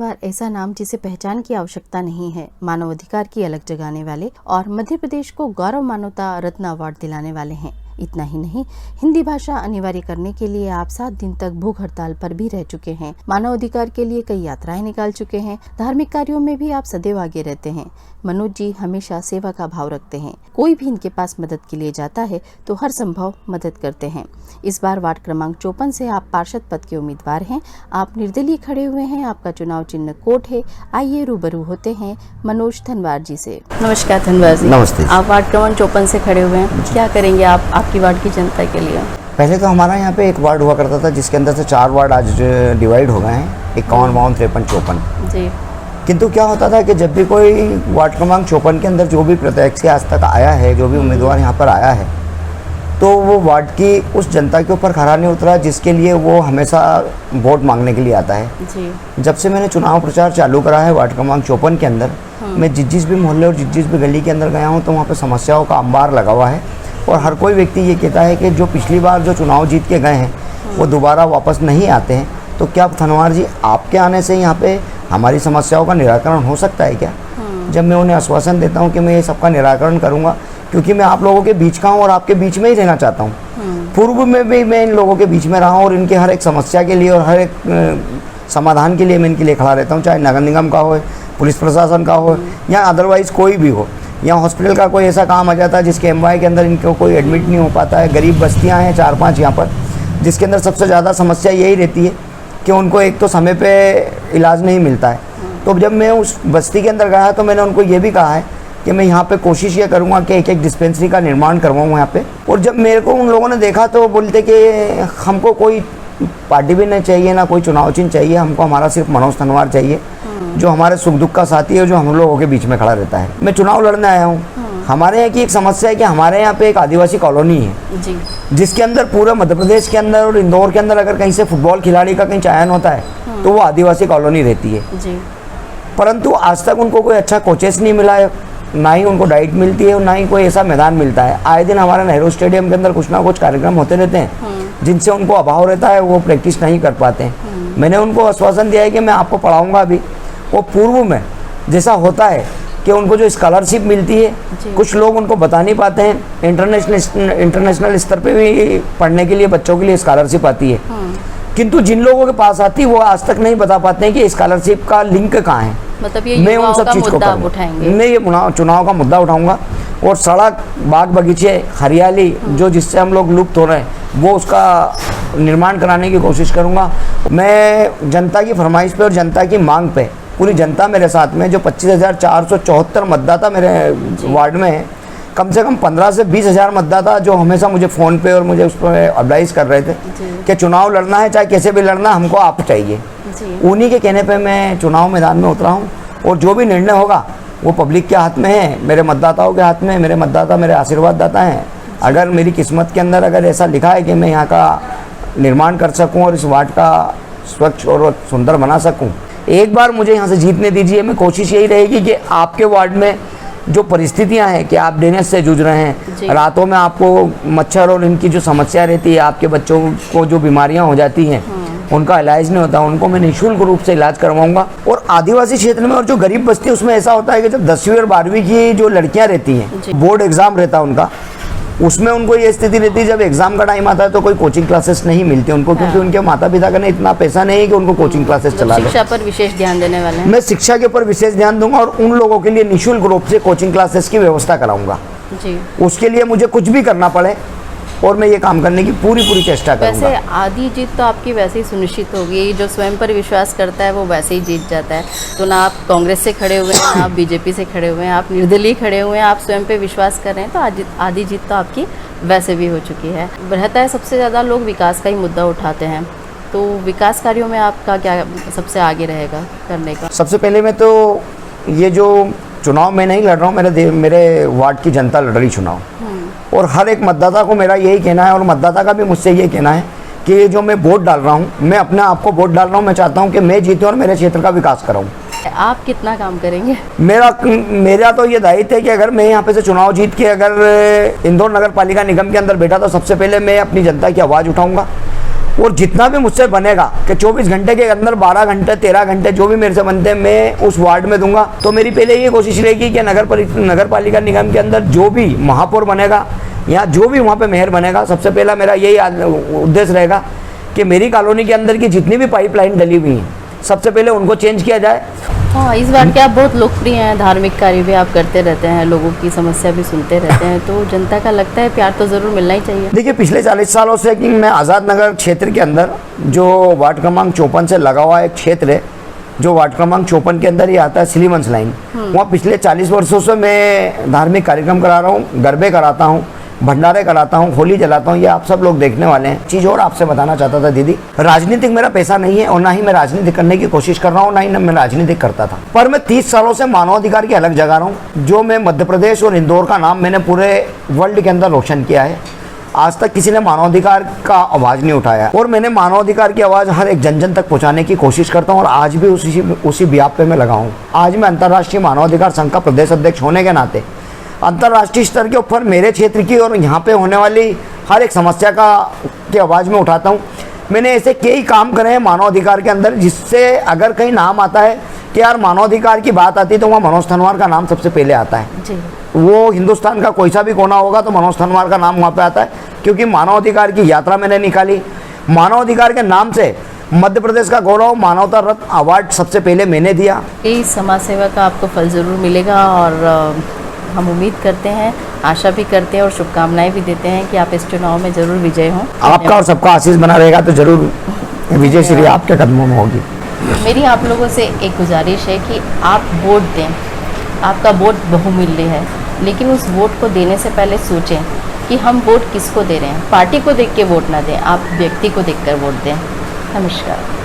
तनवार ऐसा नाम जिसे पहचान की आवश्यकता नहीं है। मानव अधिकार की अलग जगाने वाले और मध्य प्रदेश को गौरव मानवता रत्न अवार्ड दिलाने वाले हैं। इतना ही नहीं, हिंदी भाषा अनिवार्य करने के लिए आप 7 दिन तक भूख हड़ताल पर भी रह चुके हैं। मानव अधिकार के लिए कई यात्राएं निकाल चुके हैं। धार्मिक कार्यों में भी आप सदैव आगे रहते हैं। मनोज जी हमेशा सेवा का भाव रखते हैं। कोई भी इनके पास मदद के लिए जाता है तो हर संभव मदद करते हैं। इस बार वार्ड क्रमांक 54 से आप पार्षद पद के उम्मीदवार हैं। आप निर्दलीय खड़े हुए हैं। आपका चुनाव चिन्ह कोट है। आइए रूबरू होते हैं मनोज तनवार जी से। नमस्कार तनवार जी। नमस्ते। आप वार्ड क्रमांक 54 से खड़े हुए हैं, क्या करेंगे आप आपकी वार्ड की जनता के लिए? पहले तो हमारा यहाँ पे एक वार्ड हुआ करता था जिसके अंदर से 4 वार्ड आज डिवाइड हो गए हैं, 51, 52, 53, 54 जी। किंतु क्या होता था कि जब भी कोई वार्ड क्रमांक 54 के अंदर जो भी प्रत्याशी आज तक आया है, जो भी उम्मीदवार यहाँ पर आया है, तो वो वार्ड की उस जनता के ऊपर खरा नहीं उतरा जिसके लिए वो हमेशा वोट मांगने के लिए आता है जी। जब से मैंने चुनाव प्रचार चालू करा है वार्ड क्रमांक 54 के अंदर, मैं जिस भी मोहल्ले और जिस भी गली के अंदर गया हूँ तो वहाँ पर समस्याओं का अंबार लगा हुआ है और हर कोई व्यक्ति ये कहता है कि जो पिछली बार जो चुनाव जीत के गए हैं वो दोबारा वापस नहीं आते हैं। तो क्या तनवार जी आपके आने से यहाँ पे हमारी समस्याओं का निराकरण हो सकता है क्या? जब मैं उन्हें आश्वासन देता हूँ कि मैं ये सबका निराकरण करूँगा, क्योंकि मैं आप लोगों के बीच का हूँ और आपके बीच में ही रहना चाहता हूँ। पूर्व में भी मैं इन लोगों के बीच में रहा हूँ और इनके हर एक समस्या के लिए और हर एक समाधान के लिए मैं इनके लिए खड़ा रहता हूँ, चाहे नगर निगम का हो, पुलिस प्रशासन का हो या अदरवाइज़ कोई भी हो। या हॉस्पिटल का कोई ऐसा काम आ जाता है जिसके एमवाई के अंदर इनको कोई एडमिट नहीं हो पाता है। गरीब बस्तियां हैं 4-5 यहाँ पर, जिसके अंदर सबसे ज़्यादा समस्या यही रहती है कि उनको एक तो समय पे इलाज नहीं मिलता है। तो जब मैं उस बस्ती के अंदर गया तो मैंने उनको ये भी कहा है कि मैं यहाँ पे कोशिश ये करूँगा कि एक डिस्पेंसरी का निर्माण करवाऊँ यहाँ पे। और जब मेरे को उन लोगों ने देखा तो बोलते कि हमको कोई पार्टी भी नहीं चाहिए, ना कोई चुनाव चिन्ह चाहिए, हमको हमारा सिर्फ मनोज तनवार चाहिए जो हमारे सुख दुख का साथी है, जो हम लोगों के बीच में खड़ा रहता है। मैं चुनाव लड़ने आया हूँ। हमारे यहाँ की एक समस्या है कि हमारे यहाँ पे एक आदिवासी कॉलोनी है जी। जिसके अंदर पूरे मध्य प्रदेश के अंदर और इंदौर के अंदर अगर कहीं से फुटबॉल खिलाड़ी का कहीं चयन होता है तो वो आदिवासी कॉलोनी रहती है जी। परंतु आज तक उनको कोई अच्छा कोचेस नहीं मिला है, ना ही उनको डाइट मिलती है और ना ही कोई ऐसा मैदान मिलता है। आए दिन हमारे नेहरू स्टेडियम के अंदर कुछ ना कुछ कार्यक्रम होते रहते हैं जिनसे उनको अभाव रहता है, वो प्रैक्टिस नहीं कर पाते हैं। मैंने उनको आश्वासन दिया है कि मैं आपको पढ़ाऊँगा अभी। वो पूर्व में जैसा होता है कि उनको जो स्कॉलरशिप मिलती है, कुछ लोग उनको बता नहीं पाते हैं। इंटरनेशनल स्तर पे भी पढ़ने के लिए बच्चों के लिए स्कॉलरशिप आती है, किंतु जिन लोगों के पास आती है वो आज तक नहीं बता पाते हैं कि स्कॉलरशिप का लिंक कहाँ है। मतलब ये मैं उन सब चीज़ को उठाएंगे। मैं ये चुनाव का मुद्दा उठाऊंगा और सड़क, बाग बगीचे, हरियाली जो जिससे हम लोग लुप्त हो रहे हैं वो उसका निर्माण कराने की कोशिश करूँगा। मैं जनता की फरमाइश पे और जनता की मांग पे, पूरी जनता मेरे साथ में, जो 25,474 मतदाता मेरे वार्ड में है, कम से कम 15 से 20 हज़ार मतदाता जो हमेशा मुझे फ़ोन पे और मुझे उस पर एडवाइस कर रहे थे कि चुनाव लड़ना है, चाहे कैसे भी लड़ना, हमको आप चाहिए। उन्हीं के कहने पे मैं चुनाव मैदान में उतरा हूँ और जो भी निर्णय होगा वो पब्लिक के हाथ में है, मेरे मतदाताओं के हाथ में। मेरे मतदाता मेरे आशीर्वाद दाता हैं। अगर मेरी किस्मत के अंदर अगर ऐसा लिखा है कि मैं यहाँ का निर्माण कर सकूँ और इस वार्ड का स्वच्छ और सुंदर बना सकूँ, एक बार मुझे यहाँ से जीतने दीजिए। मैं कोशिश यही रहेगी कि आपके वार्ड में जो परिस्थितियाँ हैं कि आप डेंगू से जूझ रहे हैं, रातों में आपको मच्छर और इनकी जो समस्या रहती है, आपके बच्चों को जो बीमारियाँ हो जाती हैं उनका इलाज नहीं होता, उनको मैं निःशुल्क रूप से इलाज करवाऊंगा। और आदिवासी क्षेत्र में और जो गरीब बस्ती है उसमें ऐसा होता है कि जब 10वीं और 12वीं की जो लड़कियाँ रहती हैं, बोर्ड एग्ज़ाम रहता है उनका, उसमें उनको ये स्थिति रहती है जब एग्जाम का टाइम आता है तो कोई कोचिंग क्लासेस नहीं मिलती उनको, क्योंकि उनके माता पिता का इतना पैसा नहीं है कि उनको कोचिंग क्लासेस चला ले। शिक्षा पर विशेष ध्यान देने वाले हैं। मैं शिक्षा के ऊपर विशेष ध्यान दूंगा और उन लोगों के लिए निःशुल्क रूप से कोचिंग क्लासेस की व्यवस्था कराऊंगा जी। उसके लिए मुझे कुछ भी करना पड़े और मैं ये काम करने की पूरी चेष्टा करूंगा। वैसे आधी जीत तो आपकी वैसे ही सुनिश्चित होगी। जो स्वयं पर विश्वास करता है वो वैसे ही जीत जाता है। तो ना आप कांग्रेस से खड़े हुए हैं, ना आप बीजेपी से खड़े हुए हैं, आप निर्दलीय खड़े हुए हैं, आप स्वयं पे विश्वास कर रहे हैं, तो आधी जीत तो आपकी वैसे भी हो चुकी है। रहता है सबसे ज़्यादा लोग विकास का ही मुद्दा उठाते हैं, तो विकास कार्यों में आपका क्या सबसे आगे रहेगा करने का? सबसे पहले मैं तो ये जो चुनाव मैं नहीं लड़ रहा हूँ, मेरे वार्ड की जनता लड़ रही चुनाव, और हर एक मतदाता को मेरा यही कहना है और मतदाता का भी मुझसे ये कहना है कि जो मैं वोट डाल रहा हूँ, मैं अपने आप को वोट डाल रहा हूँ, मैं चाहता हूँ कि मैं जीतूँ और मेरे क्षेत्र का विकास कराऊँ। आप कितना काम करेंगे? मेरा तो ये दायित्व है कि अगर मैं यहाँ पे से चुनाव जीत के अगर इंदौर नगर पालिका निगम के अंदर बैठा तो सबसे पहले मैं अपनी जनता की आवाज़ उठाऊँगा और जितना भी मुझसे बनेगा कि 24 घंटे के अंदर 12 घंटे 13 घंटे जो भी मेरे से बनते हैं मैं उस वार्ड में दूंगा। तो मेरी पहले ये कोशिश रहेगी कि नगर पालिका निगम के अंदर जो भी महापौर बनेगा या जो भी वहाँ पे मेयर बनेगा, सबसे पहला मेरा यही उद्देश्य रहेगा कि मेरी कॉलोनी के अंदर की जितनी भी पाइपलाइन डली हुई हैं सबसे पहले उनको चेंज किया जाए। हाँ, इस बार के आप बहुत लोकप्रिय हैं, धार्मिक कार्य भी आप करते रहते हैं, लोगों की समस्या भी सुनते रहते हैं, तो जनता का लगता है प्यार तो ज़रूर मिलना ही चाहिए। देखिए, पिछले 40 सालों से कि मैं आज़ाद नगर क्षेत्र के अंदर जो वार्ड क्रमांक 54 से लगा हुआ एक क्षेत्र है, जो वार्ड क्रमांक 54 के अंदर ही आता है सिलीवंश लाइन, वहाँ पिछले 40 वर्षों से मैं धार्मिक कार्यक्रम करा रहा हूँ, गरबे कराता हूँ, भंडारे कराता हूँ, होली जलाता हूँ, ये आप सब लोग देखने वाले हैं। चीज़ और आपसे बताना चाहता था दीदी, राजनीतिक मेरा पैसा नहीं है और ना ही मैं राजनीति करने की कोशिश कर रहा हूँ, ना ही मैं राजनीति करता था, पर मैं 30 सालों से मानवाधिकार की अलग जगा रहा हूँ। जो मैं मध्य प्रदेश और इंदौर का नाम मैंने पूरे वर्ल्ड के अंदर रोशन किया है, आज तक किसी ने मानवाधिकार का आवाज़ नहीं उठाया और मैंने मानवाधिकार की आवाज़ हर एक जन जन तक पहुँचाने की कोशिश करता हूँ और आज भी उसी व्याप पे मैं लगा हूँ। आज मैं अंतर्राष्ट्रीय मानवाधिकार संघ का प्रदेश अध्यक्ष होने के नाते अंतर्राष्ट्रीय स्तर के ऊपर मेरे क्षेत्र की और यहाँ पे होने वाली हर एक समस्या की आवाज़ में उठाता हूँ। मैंने ऐसे कई काम करे हैं मानवाधिकार के अंदर, जिससे अगर कहीं नाम आता है कि यार मानवाधिकार की बात आती है तो वहाँ मनोज तनवार का नाम सबसे पहले आता है जी। वो हिंदुस्तान का कोई सा भी कोना होगा तो मनोज तनवार का नाम वहाँ पे आता है, क्योंकि मानवाधिकार की यात्रा मैंने निकाली। मानवाधिकार के नाम से मध्य प्रदेश का गौरव मानवता रत्न अवार्ड सबसे पहले मैंने दिया। इस समाज सेवा का आपको फल ज़रूर मिलेगा और हम उम्मीद करते हैं, आशा भी करते हैं और शुभकामनाएं भी देते हैं कि आप इस चुनाव में ज़रूर विजय हों। आपका और सबका आशीष बना रहेगा तो जरूर विजय श्री आपके कदमों में होगी। मेरी आप लोगों से एक गुजारिश है कि आप वोट दें। आपका वोट बहुमूल्य है, लेकिन उस वोट को देने से पहले सोचें कि हम वोट किसको दे रहे हैं। पार्टी को देख के वोट ना दें, आप व्यक्ति को देखकर वोट दें। नमस्कार।